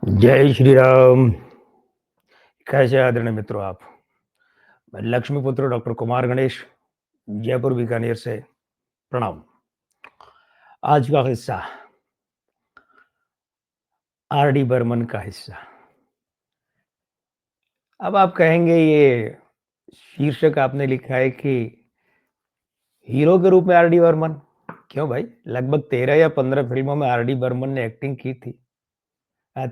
जय श्री राम। कैसे आदरणीय मित्रों आप? मैं लक्ष्मीपुत्र डॉक्टर कुमार गणेश, जयपुर बीकानेर से प्रणाम। आज का किस्सा आर डी बर्मन का हिस्सा। अब आप कहेंगे ये शीर्षक आपने लिखा है कि हीरो के रूप में आर डी बर्मन। क्यों भाई? लगभग 13 या 15 फिल्मों में आर डी बर्मन ने एक्टिंग की थी।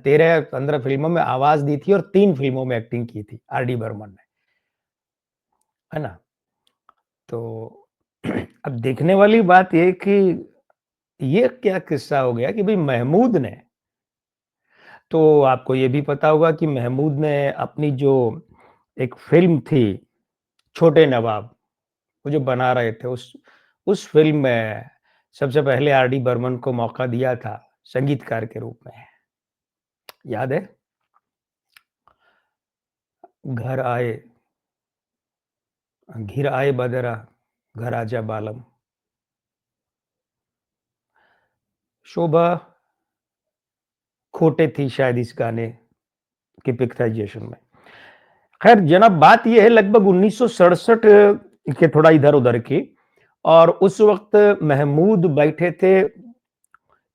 13 या 15 फिल्मों में आवाज दी थी और 3 फिल्मों में एक्टिंग की थी आर डी बर्मन ने, है ना? तो अब देखने वाली बात ये कि ये क्या किस्सा हो गया कि भाई महमूद ने, तो आपको ये भी पता होगा कि महमूद ने अपनी जो एक फ़िल्म थी, छोटे नवाब, वो जो बना रहे थे, उस फ़िल्म में सबसे पहले आर डी बर्मन को मौका दिया था, संगीतकार के रूप में। याद है? घर आए, घिर आए बदरा, घर आजा बालम। शोभा खोटे थी शायद इस गाने के पिक्चराइज़ेशन में। खैर जनाब, बात ये है लगभग 1967 के थोड़ा इधर-उधर की, और उस वक़्त महमूद बैठे थे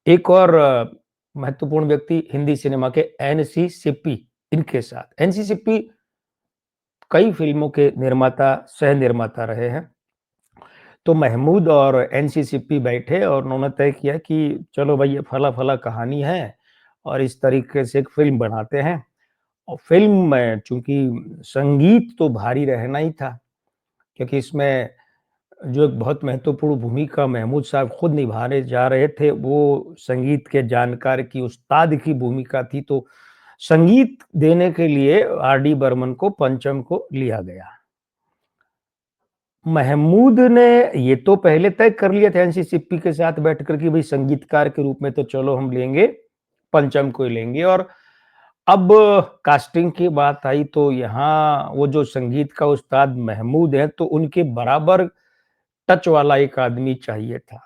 एक और महत्वपूर्ण व्यक्ति हिंदी सिनेमा के, एनसी सिप्पी, इनके साथ। एनसी सिप्पी कई फ़िल्मों के निर्माता, सह-निर्माता रहे हैं। तो महमूद और एनसी सिप्पी बैठे और उन्होंने तय किया कि चलो भाई ये फला-फला कहानी है और इस तरीके से एक फ़िल्म बनाते हैं। और फ़िल्म में चूँकि संगीत तो भारी रहना ही था, क्योंकि इसमें जो एक बहुत महत्वपूर्ण भूमिका महमूद साहब खुद निभाने जा रहे थे, वो संगीत के जानकार की, उस्ताद की भूमिका थी। तो संगीत देने के लिए आर डी बर्मन को पंचम को लिया गया। महमूद ने ये तो पहले तय कर लिया था एनसी सिप्पी के साथ बैठ कर कि भई संगीतकार के रूप में तो चलो हम लेंगे, पंचम को ही लेंगे। और अब कास्टिंग की बात आई तो यहाँ वो जो संगीत का उस्ताद महमूद है, तो उनके बराबर टच वाला एक आदमी चाहिए था।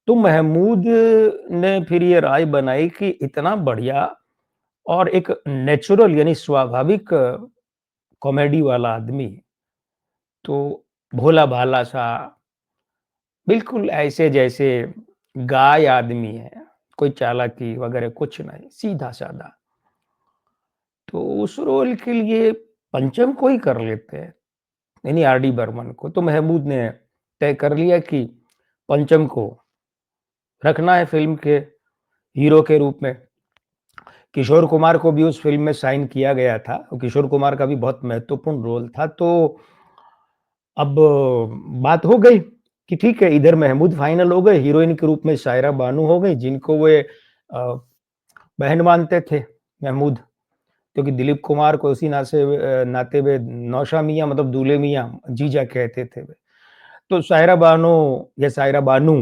तो महमूद ने फिर ये राय बनाई कि इतना बढ़िया और एक नेचुरल यानी स्वाभाविक कॉमेडी वाला आदमी, तो भोला-भाला सा, बिल्कुल ऐसे जैसे गाय आदमी है, कोई चालाकी वगैरह कुछ नहीं, सीधा-साधा। तो उस रोल के लिए पंचम को ही कर लेते हैं, यानी आर डी बर्मन को। तो महमूद ने तय कर लिया कि पंचम को रखना है फ़िल्म के हीरो के रूप में। किशोर कुमार को भी उस फ़िल्म में साइन किया गया था और किशोर कुमार का भी बहुत महत्वपूर्ण रोल था। तो अब बात हो गई कि ठीक है, इधर महमूद फाइनल हो गए, हीरोइन के रूप में शायरा बानो हो गई, जिनको वे बहन मानते थे महमूद, क्योंकि दिलीप कुमार को उसी नाते वे नौशा मियाँ मतलब दूल्हे मियाँ, जीजा कहते थे वे। तो शायरा बानो या शायरा बानू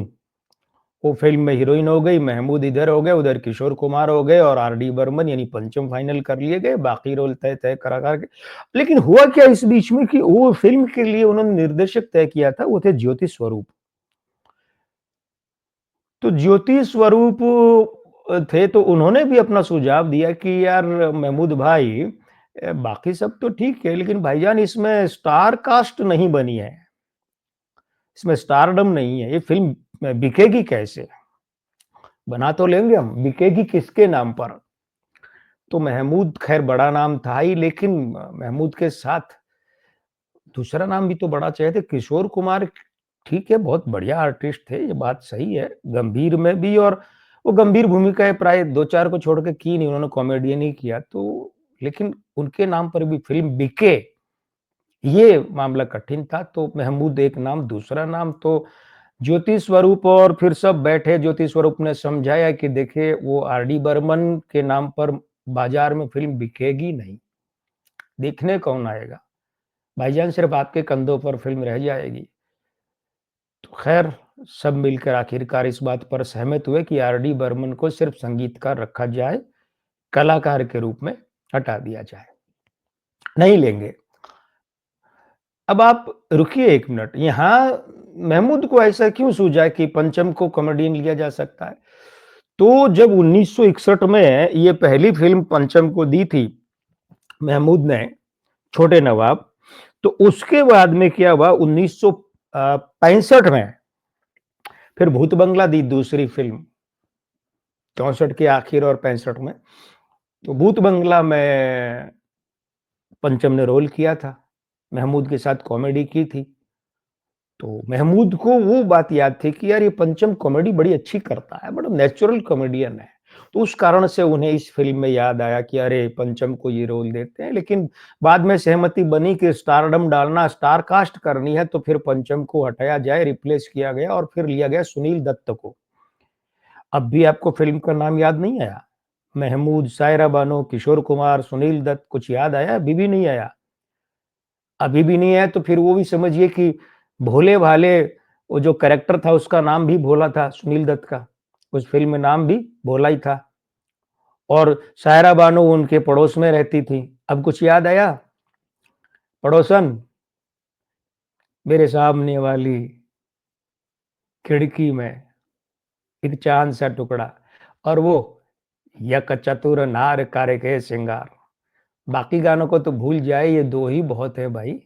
वो फ़िल्म में हीरोइन हो गई, महमूद इधर हो गए, उधर किशोर कुमार हो गए और आर डी बर्मन यानी पंचम फाइनल कर लिए गए, बाकी रोल तय तय करा करा के। लेकिन हुआ क्या इस बीच में कि वो फ़िल्म के लिए उन्होंने निर्देशक तय किया था, वो थे ज्योति स्वरूप। तो ज्योति स्वरूप थे, तो उन्होंने भी अपना सुझाव दिया कि यार महमूद भाई, बाकी सब तो ठीक है, लेकिन भाईजान इसमें स्टार कास्ट नहीं बनी है, इसमें स्टारडम नहीं है, ये फ़िल्म बिकेगी कैसे? बना तो लेंगे हम, बिकेगी किसके नाम पर? तो महमूद खैर बड़ा नाम था ही, लेकिन महमूद के साथ दूसरा नाम भी तो बड़ा चाहिए था, किशोर कुमार। ठीक है, बहुत बढ़िया आर्टिस्ट थे, ये बात सही है, गंभीर में भी, और वो गंभीर भूमिकाएँ प्राय 2-4 को छोड़ के की नहीं, उन्होंने कॉमेडियन ही किया। तो लेकिन उनके नाम पर भी फ़िल्म बिके, ये मामला कठिन था। तो महमूद एक नाम, दूसरा नाम तो ज्योति स्वरूप, और फिर सब बैठे, ज्योति स्वरूप ने समझाया कि देखिए वो आर डी बर्मन के नाम पर बाज़ार में फ़िल्म बिकेगी नहीं, देखने कौन आएगा? भाईजान सिर्फ़ आपके कंधों पर फ़िल्म रह जाएगी। तो ख़ैर सब मिलकर आखिरकार इस बात पर सहमत हुए कि आर डी बर्मन को सिर्फ़ संगीतकार रखा जाए, कलाकार के रूप में हटा दिया जाए, नहीं लेंगे। अब आप रुकिए 1 मिनट, यहाँ महमूद को ऐसा क्यों सूझा कि पंचम को कॉमेडियन लिया जा सकता है? तो जब 1961 में ये पहली फ़िल्म पंचम को दी थी महमूद ने, छोटे नवाब, तो उसके बाद में क्या हुआ 1965 में फिर भूत बंगला दी दूसरी फ़िल्म, 64 के आखिर और 65 में। तो भूत बंगला में पंचम ने रोल किया था, महमूद के साथ कॉमेडी की थी। तो महमूद को वो बात याद थी कि यार ये पंचम कॉमेडी बड़ी अच्छी करता है, बड़ा नेचुरल कॉमेडियन है। तो उस कारण से उन्हें इस फ़िल्म में याद आया कि अरे पंचम को ये रोल देते हैं, लेकिन बाद में सहमति बनी कि स्टारडम डालना, स्टार कास्ट करनी है तो फिर पंचम को हटाया जाए, रिप्लेस किया गया और फिर लिया गया सुनील दत्त को। अब भी आपको फ़िल्म का नाम याद नहीं आया? महमूद, सायरा बानो, किशोर कुमार, सुनील दत्त कुछ याद आया? अभी भी नहीं आया? अभी भी नहीं आया तो फिर वो भी समझिए कि भोले-भाले वो जो कैरेक्टर था उसका नाम भी भोला था, सुनील दत्त का। उस फ़िल्म में नाम भी भोला ही था और सायरा बानो उनके पड़ोस में रहती थी। अब कुछ याद आया? पड़ोसन, मेरे सामने वाली खिड़की में एक चाँद सा टुकड़ा और वो यक चतुर नार करे सिंगार। बाकी गानों को तो भूल जाए, ये 2 ही बहुत है भाई,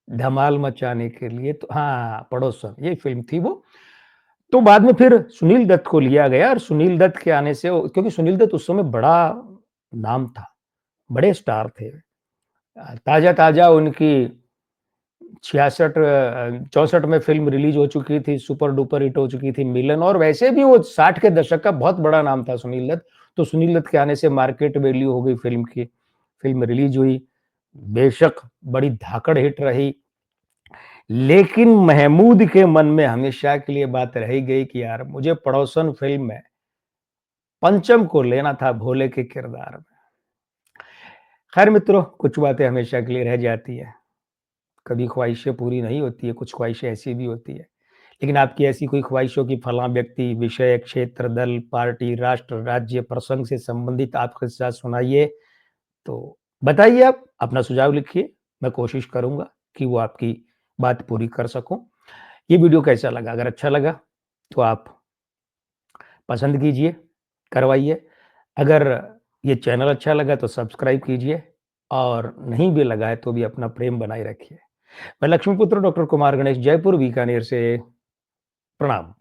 धमाल मचाने के लिए। तो हाँ, पड़ोसन ये फ़िल्म थी वो। तो बाद में फिर सुनील दत्त को लिया गया और सुनील दत्त के आने से क्योंकि सुनील दत्त उस समय बड़ा नाम था, बड़े स्टार थे। ताज़ा-ताज़ा उनकी 64 में फ़िल्म रिलीज़ हो चुकी थी, सुपर डुपर हिट हो चुकी थी मिलन और वैसे भी वो 60 के दशक का बहुत बड़ा नाम था सुनील दत्त। तो सुनील दत्त के आने से मार्केट वैल्यू हो गई फ़िल्म की। फ़िल्म रिलीज़ हुई, बेशक बड़ी धाकड़ हिट रही, लेकिन महमूद के मन में हमेशा के लिए बात रह गई कि यार मुझे पड़ोसन फ़िल्म में पंचम को लेना था भोले के किरदार में। खैर मित्रों, कुछ बातें हमेशा के लिए रह जाती हैं। कभी ख्वाहिशें पूरी नहीं होती है, कुछ ख्वाहिशें ऐसी भी होती है। लेकिन आपकी ऐसी कोई ख्वाहिश हो कि फलाँ व्यक्ति, विषय, क्षेत्र, दल, पार्टी, राष्ट्र, राज्य, प्रसंग से संबंधित आपके साथ सुनाइए, तो बताइए आप, अपना सुझाव लिखिए। मैं कोशिश करूँगा कि वो आपकी बात पूरी कर सकूँ। ये वीडियो कैसा लगा? अगर अच्छा लगा, तो आप पसंद कीजिए, करवाइए। अगर ये चैनल अच्छा लगा तो सब्सक्राइब कीजिए और नहीं भी लगा है तो भी अपना प्रेम बनाए रखिए। मैं लक्ष्मीपुत्र डॉक्टर कुमार गणेश जयपुर बीकानेर से प्रणाम।